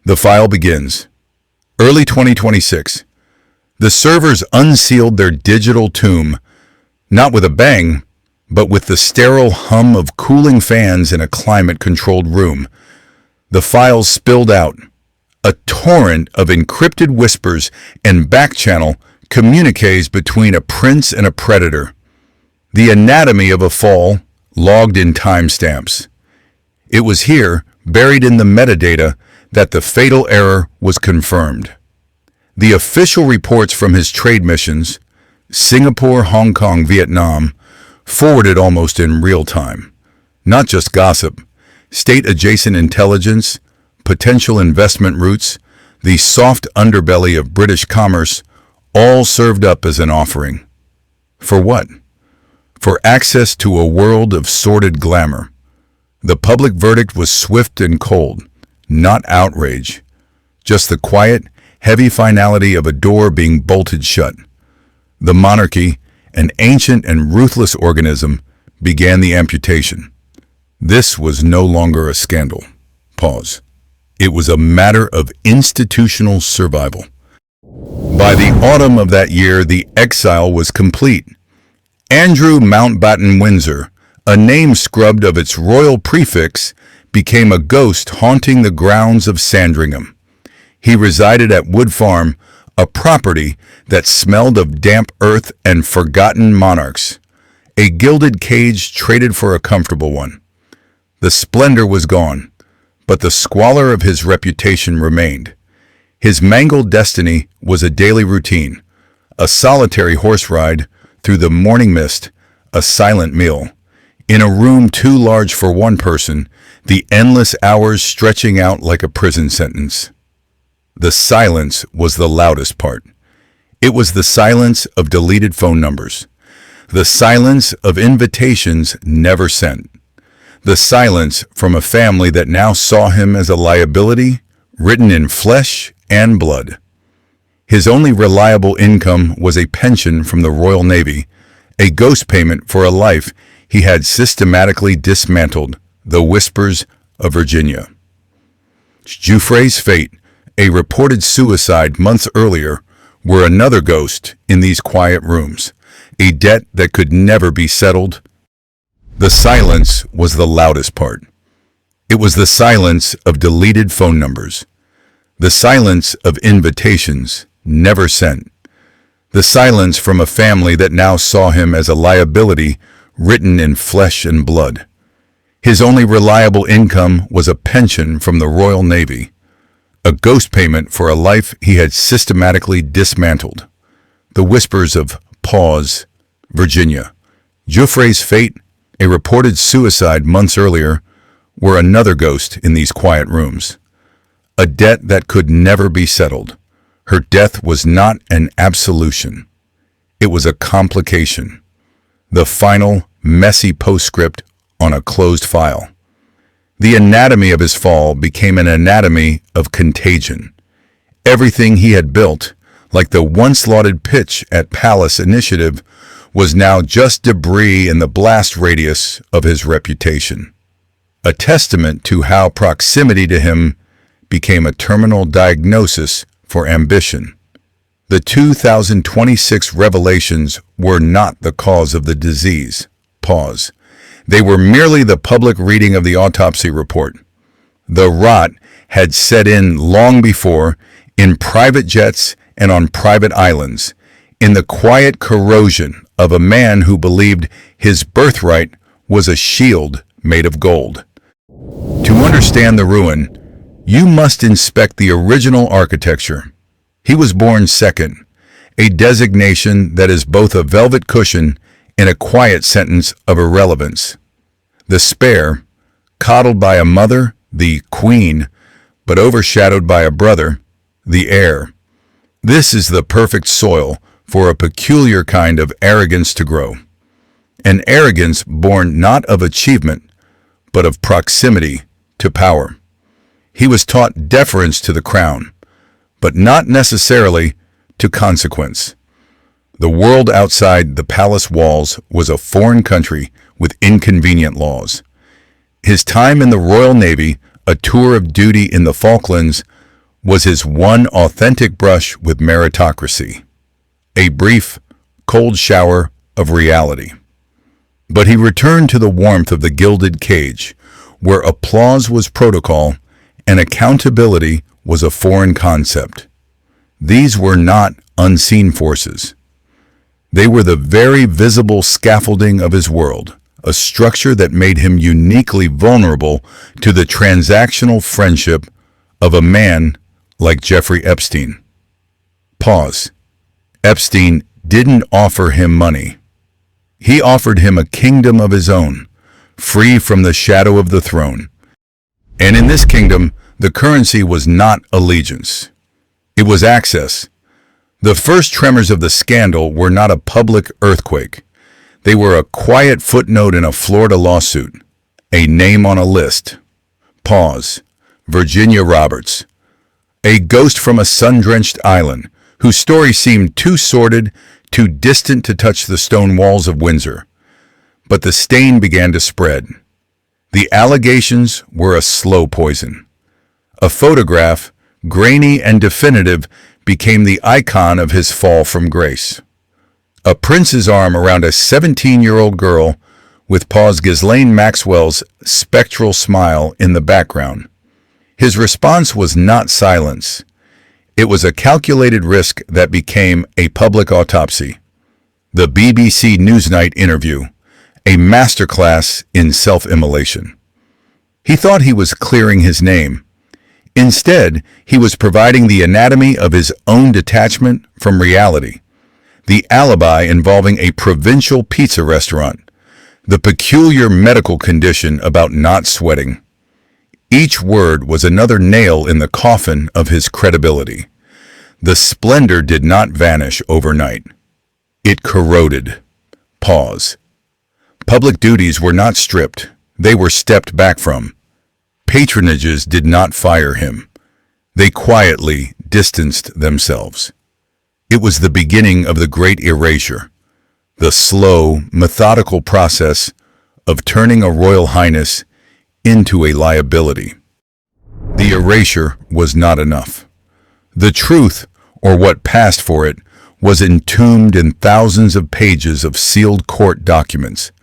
The file begins. Early 2026. The servers unsealed their digital tomb, not with a bang, but with the sterile hum of cooling fans in a climate-controlled room. The files spilled out, a torrent of encrypted whispers and back-channel communiques between a prince and a predator. The anatomy of a fall, logged in timestamps. It was here, buried in the metadata, that the fatal error was confirmed. The official reports from his trade missions, Singapore, Hong Kong, Vietnam, forwarded almost in real time. Not just gossip, state-adjacent intelligence, potential investment routes, the soft underbelly of British commerce, all served up as an offering. For what? For access to a world of sordid glamour. The public verdict was swift and cold, not outrage, just the quiet, heavy finality of a door being bolted shut. The monarchy, an ancient and ruthless organism, began the amputation. This was no longer a scandal. Pause. It was a matter of institutional survival. By the autumn of that year, the exile was complete. Andrew Mauntbеттen-Windзора, a name scrubbed of its royal prefix, became a ghost haunting the grounds of Sandringham. He resided at Wood Farm, a property that smelled of damp earth and forgotten monarchs. A gilded cage traded for a comfortable one. The splendor was gone, but the squalor of his reputation remained. His mangled destiny was a daily routine, a solitary horse ride through the morning mist, a silent meal. In a room too large for one person, the endless hours stretching out like a prison sentence. The silence was the loudest part. It was the silence of deleted phone numbers. The silence of invitations never sent. The silence from a family that now saw him as a liability, written in flesh and blood. His only reliable income was a pension from the Royal Navy, a ghost payment for a life he had systematically dismantled. The whispers of Virginia. Jouffre's fate, a reported suicide months earlier, were another ghost in these quiet rooms, a debt that could never be settled. The silence was the loudest part. It was the silence of deleted phone numbers, the silence of invitations never sent, the silence from a family that now saw him as a liability written in flesh and blood. His only reliable income was a pension from the Royal Navy, a ghost payment for a life he had systematically dismantled. The whispers of Pause, Virginia. Jouffre's fate, a reported suicide months earlier, were another ghost in these quiet rooms. A debt that could never be settled. Her death was not an absolution. It was a complication. The final, messy postscript on a closed file. The anatomy of his fall became an anatomy of contagion. Everything he had built, like the once lauded pitch at Palace Initiative, was now just debris in the blast radius of his reputation. A testament to how proximity to him became a terminal diagnosis for ambition. The 2026 revelations were not the cause of the disease. Pause. They were merely the public reading of the autopsy report. The rot had set in long before, in private jets and on private islands, in the quiet corrosion of a man who believed his birthright was a shield made of gold. To understand the ruin, you must inspect the original architecture. He was born second, a designation that is both a velvet cushion and a quiet sentence of irrelevance. The spare, coddled by a mother, the queen, but overshadowed by a brother, the heir. This is the perfect soil for a peculiar kind of arrogance to grow. An arrogance born not of achievement, but of proximity to power. He was taught deference to the crown, but not necessarily to consequence. The world outside the palace walls was a foreign country with inconvenient laws. His time in the Royal Navy, a tour of duty in the Falklands, was his one authentic brush with meritocracy, a brief, cold shower of reality. But he returned to the warmth of the gilded cage, where applause was protocol and accountability was a foreign concept. These were not unseen forces. They were the very visible scaffolding of his world, a structure that made him uniquely vulnerable to the transactional friendship of a man like Jeffrey Epstein. Pause. Epstein didn't offer him money. He offered him a kingdom of his own, free from the shadow of the throne. And in this kingdom, the currency was not allegiance. It was access. The first tremors of the scandal were not a public earthquake. They were a quiet footnote in a Florida lawsuit, a name on a list. Pause. Virginia Roberts, a ghost from a sun-drenched island, whose story seemed too sordid, too distant to touch the stone walls of Windsor. But the stain began to spread. The allegations were a slow poison. A photograph, grainy and definitive, became the icon of his fall from grace. A prince's arm around a 17-year-old girl with Ghislaine Maxwell's spectral smile in the background. His response was not silence. It was a calculated risk that became a public autopsy. The BBC Newsnight interview, a masterclass in self-immolation. He thought he was clearing his name. Instead, he was providing the anatomy of his own detachment from reality. The alibi involving a provincial pizza restaurant. The peculiar medical condition about not sweating. Each word was another nail in the coffin of his credibility. The splendor did not vanish overnight. It corroded. Pause. Public duties were not stripped. They were stepped back from. Patronages did not fire him. They quietly distanced themselves. It was the beginning of the great erasure, the slow, methodical process of turning a royal highness into a liability. The erasure was not enough. The truth, or what passed for it, was entombed in thousands of pages of sealed court documents,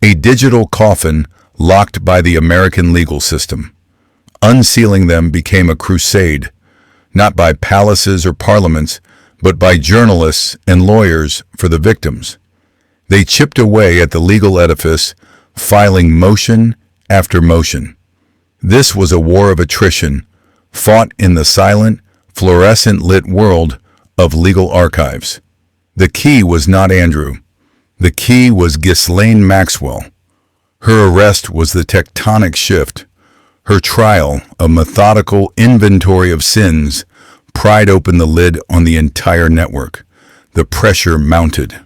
a digital coffin locked by the American legal system. Unsealing them became a crusade, not by palaces or parliaments, but by journalists and lawyers for the victims. They chipped away at the legal edifice, filing motion after motion. This was a war of attrition, fought in the silent, fluorescent-lit world of legal archives. The key was not Andrew. The key was Ghislaine Maxwell. Her arrest was the tectonic shift. Her trial, a methodical inventory of sins, pried open the lid on the entire network. The pressure mounted.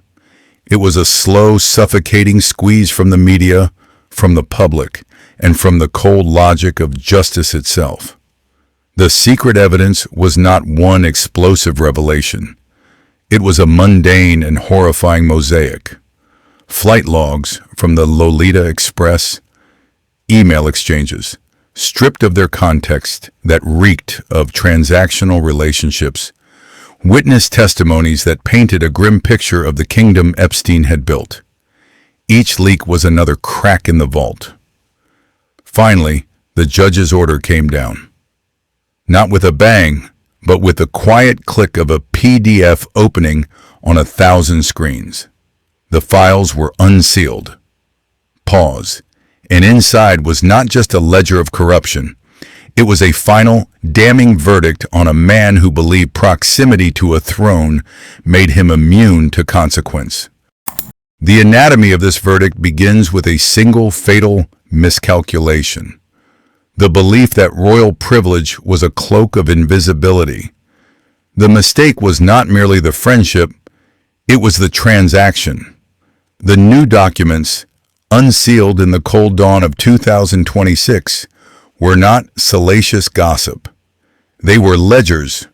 It was a slow, suffocating squeeze from the media, from the public, and from the cold logic of justice itself. The secret evidence was not one explosive revelation. It was a mundane and horrifying mosaic. Flight logs from the Lolita Express, email exchanges, stripped of their context that reeked of transactional relationships, witness testimonies that painted a grim picture of the kingdom Epstein had built. Each leak was another crack in the vault. Finally, the judge's order came down. Not with a bang, but with the quiet click of a PDF opening on 1,000 screens. The files were unsealed. Pause. And inside was not just a ledger of corruption. It was a final, damning verdict on a man who believed proximity to a throne made him immune to consequence. The anatomy of this verdict begins with a single fatal miscalculation. The belief that royal privilege was a cloak of invisibility. The mistake was not merely the friendship, it was the transaction. The new documents, unsealed in the cold dawn of 2026, were not salacious gossip. They were ledgers,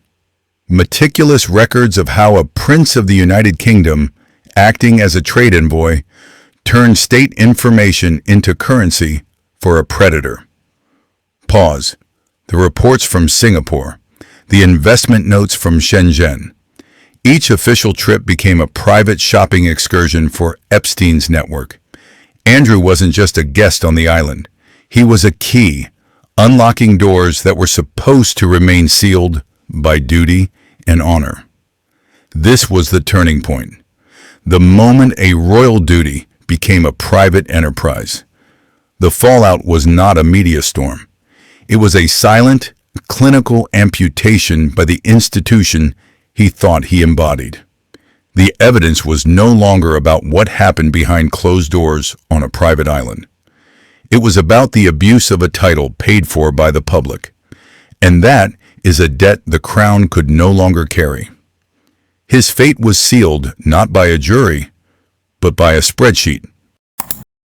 meticulous records of how a prince of the United Kingdom, acting as a trade envoy, turned state information into currency for a predator. Pause. The reports from Singapore. the investment notes from Shenzhen. Each official trip became a private shopping excursion for Epstein's network. Andrew wasn't just a guest on the island. He was a key, unlocking doors that were supposed to remain sealed by duty and honor. This was the turning point. The moment a royal duty became a private enterprise. The fallout was not a media storm. It was a silent, clinical amputation by the institution he thought he embodied. The evidence was no longer about what happened behind closed doors on a private island. It was about the abuse of a title paid for by the public. And that is a debt the crown could no longer carry. His fate was sealed not by a jury, but by a spreadsheet.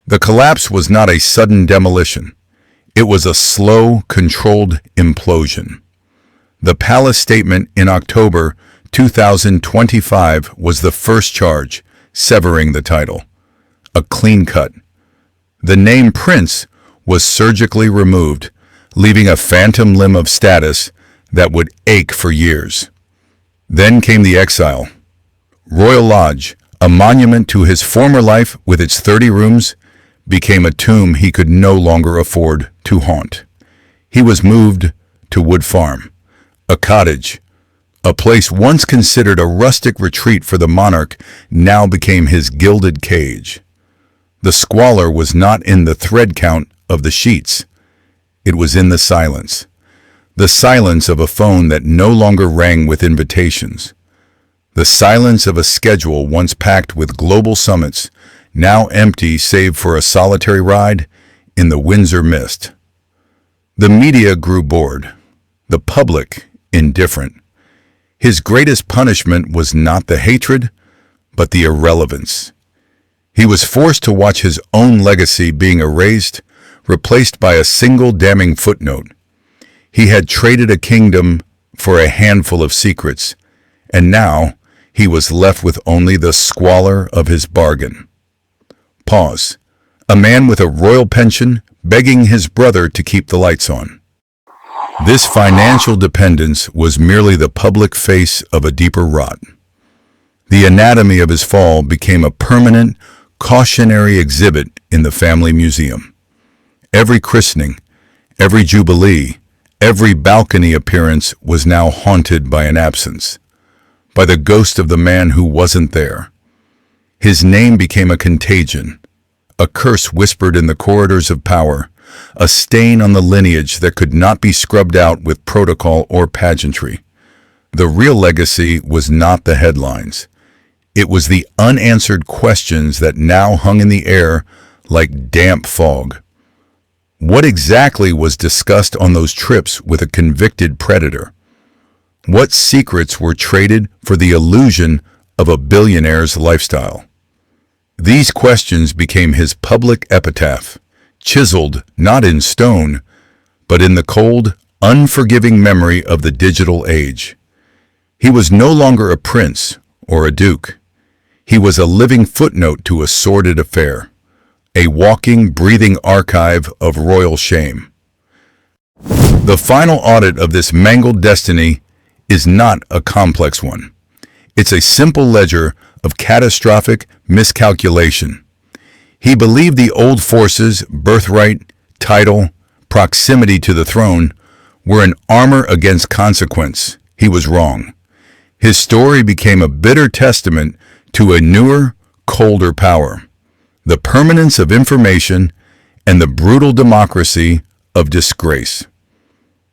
The collapse was not a sudden demolition. It was a slow, controlled implosion. The palace statement in October 2025 was the first charge, severing the title. A clean cut. The name Prince was surgically removed, leaving a phantom limb of status that would ache for years. Then came the exile. Rojal-Lodž, a monument to his former life with its 30 rooms, became a tomb he could no longer afford to haunt. He was moved to Wood Farm, a cottage. A place once considered a rustic retreat for the monarch now became his gilded cage. The squalor was not in the thread count of the sheets. It was in the silence. The silence of a phone that no longer rang with invitations. The silence of a schedule once packed with global summits, now empty save for a solitary ride in the Windsor mist. The media grew bored. The public indifferent. His greatest punishment was not the hatred, but the irrelevance. He was forced to watch his own legacy being erased, replaced by a single damning footnote. He had traded a kingdom for a handful of secrets, and now he was left with only the squalor of his bargain. Pause. A man with a royal pension begging his brother to keep the lights on. This financial dependence was merely the public face of a deeper rot. The anatomy of his fall became a permanent, cautionary exhibit in the family museum. Every christening, every jubilee, every balcony appearance was now haunted by an absence, by the ghost of the man who wasn't there. His name became a contagion, a curse whispered in the corridors of power, a stain on the lineage that could not be scrubbed out with protocol or pageantry. The real legacy was not the headlines. It was the unanswered questions that now hung in the air like damp fog. What exactly was discussed on those trips with a convicted predator? What secrets were traded for the illusion of a billionaire's lifestyle? These questions became his public epitaph, chiseled not in stone, but in the cold, unforgiving memory of the digital age. He was no longer a prince or a duke. He was a living footnote to a sordid affair, a walking, breathing archive of royal shame. The final audit of this mangled destiny is not a complex one. It's a simple ledger of catastrophic miscalculation. He believed the old forces, birthright, title, proximity to the throne, were an armor against consequence. He was wrong. His story became a bitter testament to a newer, colder power, the permanence of information and the brutal democracy of disgrace.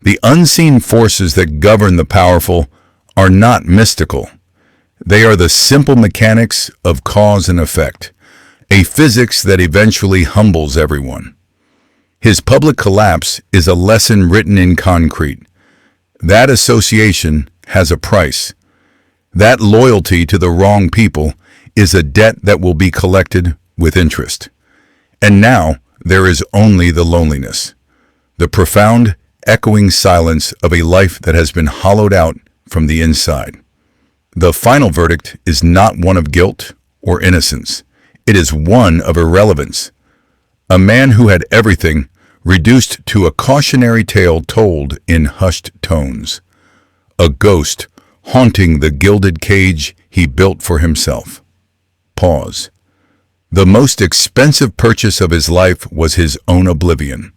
The unseen forces that govern the powerful are not mystical. They are the simple mechanics of cause and effect, a physics that eventually humbles everyone. His public collapse is a lesson written in concrete. That association has a price. That loyalty to the wrong people is a debt that will be collected with interest. And now there is only the loneliness, the profound, echoing silence of a life that has been hollowed out from the inside. The final verdict is not one of guilt or innocence. It is one of irrelevance. A man who had everything reduced to a cautionary tale told in hushed tones. a ghost haunting the gilded cage he built for himself. Pause. The most expensive purchase of his life was his own oblivion.